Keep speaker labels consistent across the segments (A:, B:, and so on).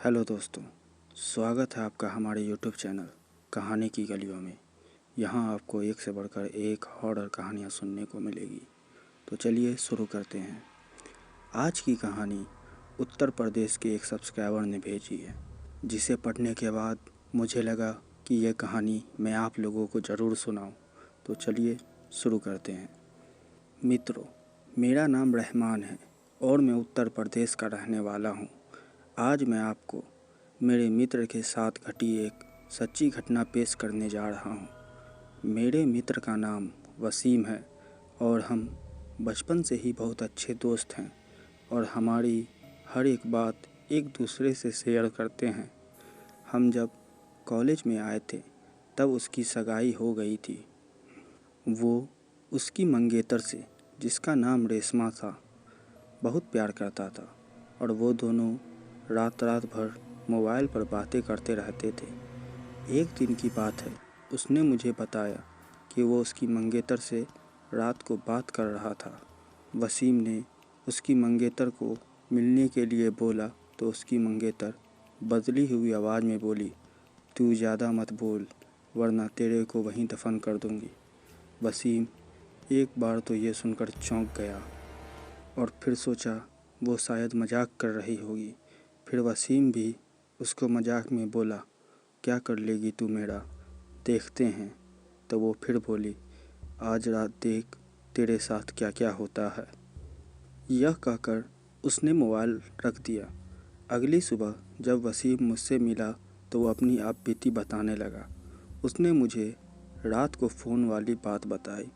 A: Hello दोस्तों, स्वागत है आपका हमारे यूट्यूब चैनल कहानी की गलियों में। यहाँ आपको एक से बढ़कर एक हॉरर कहानियाँ सुनने को मिलेगी। तो चलिए शुरू करते हैं। आज की कहानी उत्तर प्रदेश के एक सब्सक्राइबर ने भेजी है, जिसे पढ़ने के बाद मुझे लगा कि यह कहानी मैं आप लोगों को ज़रूर सुनाऊं। तो चलिए शुरू करते हैं। मित्रों, मेरा नाम रहमान है और मैं उत्तर प्रदेश का रहने वाला हूँ। आज मैं आपको मेरे मित्र के साथ घटी एक सच्ची घटना पेश करने जा रहा हूँ। मेरे मित्र का नाम वसीम है और हम बचपन से ही बहुत अच्छे दोस्त हैं और हमारी हर एक बात एक दूसरे से शेयर करते हैं। हम जब कॉलेज में आए थे तब उसकी सगाई हो गई थी। वो उसकी मंगेतर से, जिसका नाम रेशमा था, बहुत प्यार करता था और वो दोनों रात भर मोबाइल पर बातें करते रहते थे। एक दिन की बात है, उसने मुझे बताया कि वो उसकी मंगेतर से रात को बात कर रहा था। वसीम ने उसकी मंगेतर को मिलने के लिए बोला तो उसकी मंगेतर बदली हुई आवाज़ में बोली, तू ज़्यादा मत बोल वरना तेरे को वहीं दफन कर दूँगी। वसीम एक बार तो ये सुनकर चौंक गया और फिर सोचा वो शायद मजाक कर रही होगी। फिर वसीम भी उसको मजाक में बोला, क्या कर लेगी तू मेरा, देखते हैं। तो वो फिर बोली, आज रात देख तेरे साथ क्या क्या होता है। यह कहकर उसने मोबाइल रख दिया। अगली सुबह जब वसीम मुझसे मिला तो वो अपनी आप बीती बताने लगा। उसने मुझे रात को फ़ोन वाली बात बताई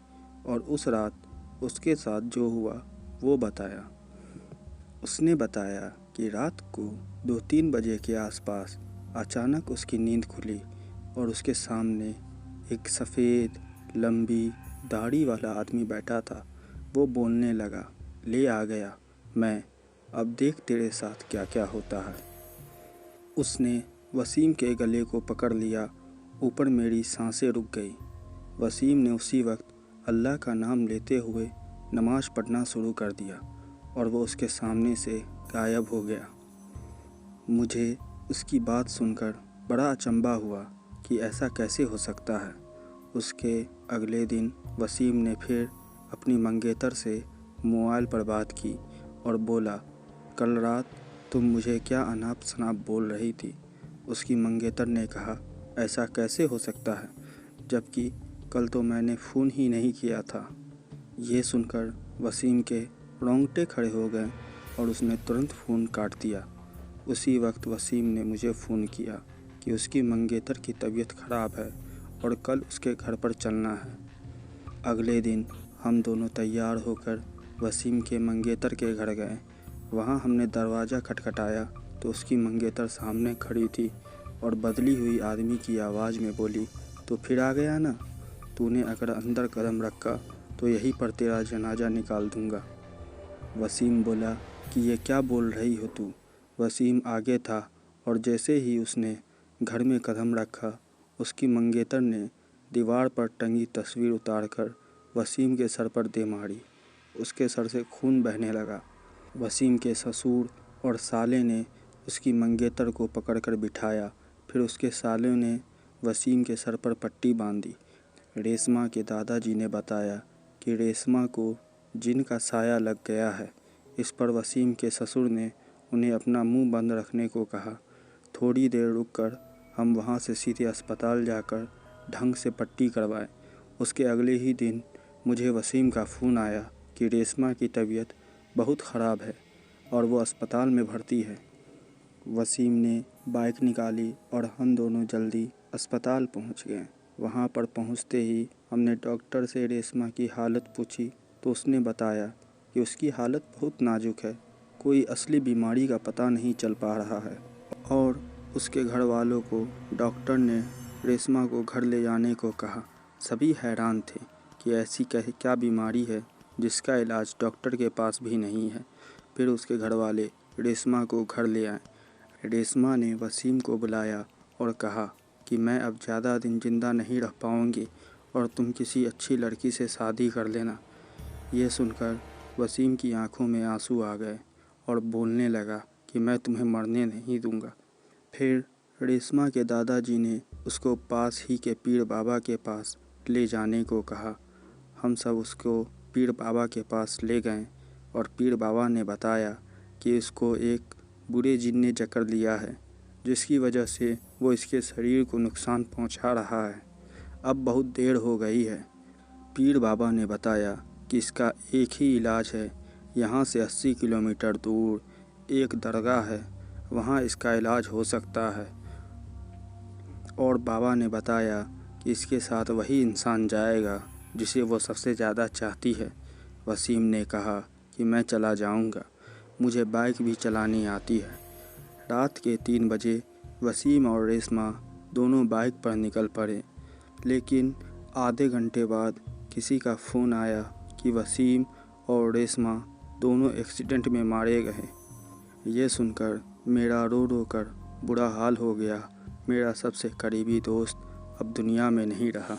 A: और उस रात उसके साथ जो हुआ वो बताया। उसने बताया कि रात को 2-3 बजे के आसपास अचानक उसकी नींद खुली और उसके सामने एक सफ़ेद लंबी दाढ़ी वाला आदमी बैठा था। वो बोलने लगा, ले आ गया मैं, अब देख तेरे साथ क्या क्या होता है। उसने वसीम के गले को पकड़ लिया। ऊपर मेरी सांसें रुक गई। वसीम ने उसी वक्त अल्लाह का नाम लेते हुए नमाज़ पढ़ना शुरू कर दिया और वो उसके सामने से गायब हो गया। मुझे उसकी बात सुनकर बड़ा अचंभा हुआ कि ऐसा कैसे हो सकता है। उसके अगले दिन वसीम ने फिर अपनी मंगेतर से मोबाइल पर बात की और बोला, कल रात तुम मुझे क्या अनाप शनाप बोल रही थी। उसकी मंगेतर ने कहा, ऐसा कैसे हो सकता है जबकि कल तो मैंने फ़ोन ही नहीं किया था। ये सुनकर वसीम के रोंगटे खड़े हो गए और उसने तुरंत फ़ोन काट दिया। उसी वक्त वसीम ने मुझे फ़ोन किया कि उसकी मंगेतर की तबीयत ख़राब है और कल उसके घर पर चलना है। अगले दिन हम दोनों तैयार होकर वसीम के मंगेतर के घर गए। वहाँ हमने दरवाज़ा खटखटाया तो उसकी मंगेतर सामने खड़ी थी और बदली हुई आदमी की आवाज़ में बोली, तो फिर आ गया ना, तूने अगर अंदर कदम रखा तो यहीं पर तेरा जनाजा निकाल दूँगा। वसीम बोला कि ये क्या बोल रही हो तू। वसीम आगे था और जैसे ही उसने घर में कदम रखा, उसकी मंगेतर ने दीवार पर टंगी तस्वीर उतारकर वसीम के सर पर दे मारी। उसके सर से खून बहने लगा। वसीम के ससुर और साले ने उसकी मंगेतर को पकड़कर बिठाया। फिर उसके साले ने वसीम के सर पर पट्टी बांधी। रेशमा के दादाजी ने बताया कि रेशमा को जिन का साया लग गया है। इस पर वसीम के ससुर ने उन्हें अपना मुंह बंद रखने को कहा। थोड़ी देर रुककर हम वहां से सीधे अस्पताल जाकर ढंग से पट्टी करवाए। उसके अगले ही दिन मुझे वसीम का फ़ोन आया कि रेशमा की तबीयत बहुत ख़राब है और वो अस्पताल में भर्ती है। वसीम ने बाइक निकाली और हम दोनों जल्दी अस्पताल पहुंच गए। वहां पर पहुंचते ही हमने डॉक्टर से रेशमा की हालत पूछी तो उसने बताया कि उसकी हालत बहुत नाजुक है, कोई असली बीमारी का पता नहीं चल पा रहा है। और उसके घर वालों को डॉक्टर ने रेशमा को घर ले जाने को कहा। सभी हैरान थे कि ऐसी क्या बीमारी है जिसका इलाज डॉक्टर के पास भी नहीं है। फिर उसके घर वाले रेशमा को घर ले आए। रेशमा ने वसीम को बुलाया और कहा कि मैं अब ज़्यादा दिन ज़िंदा नहीं रह पाऊँगी और तुम किसी अच्छी लड़की से शादी कर लेना। ये सुनकर वसीम की आंखों में आंसू आ गए और बोलने लगा कि मैं तुम्हें मरने नहीं दूंगा। फिर रेशमा के दादाजी ने उसको पास ही के पीर बाबा के पास ले जाने को कहा। हम सब उसको पीर बाबा के पास ले गए और पीर बाबा ने बताया कि उसको एक बुरे जिन ने जकड़ लिया है, जिसकी वजह से वो इसके शरीर को नुकसान पहुंचा रहा है। अब बहुत देर हो गई है। पीर बाबा ने बताया कि इसका एक ही इलाज है। यहाँ से 80 किलोमीटर दूर एक दरगाह है, वहाँ इसका इलाज हो सकता है। और बाबा ने बताया कि इसके साथ वही इंसान जाएगा जिसे वो सबसे ज़्यादा चाहती है। वसीम ने कहा कि मैं चला जाऊंगा, मुझे बाइक भी चलानी आती है। रात के 3 बजे वसीम और रेशमा दोनों बाइक पर निकल पड़े, लेकिन आधे घंटे बाद किसी का फ़ोन आया कि वसीम और रेशमा दोनों एक्सीडेंट में मारे गए। ये सुनकर मेरा रो रो कर बुरा हाल हो गया। मेरा सबसे करीबी दोस्त अब दुनिया में नहीं रहा।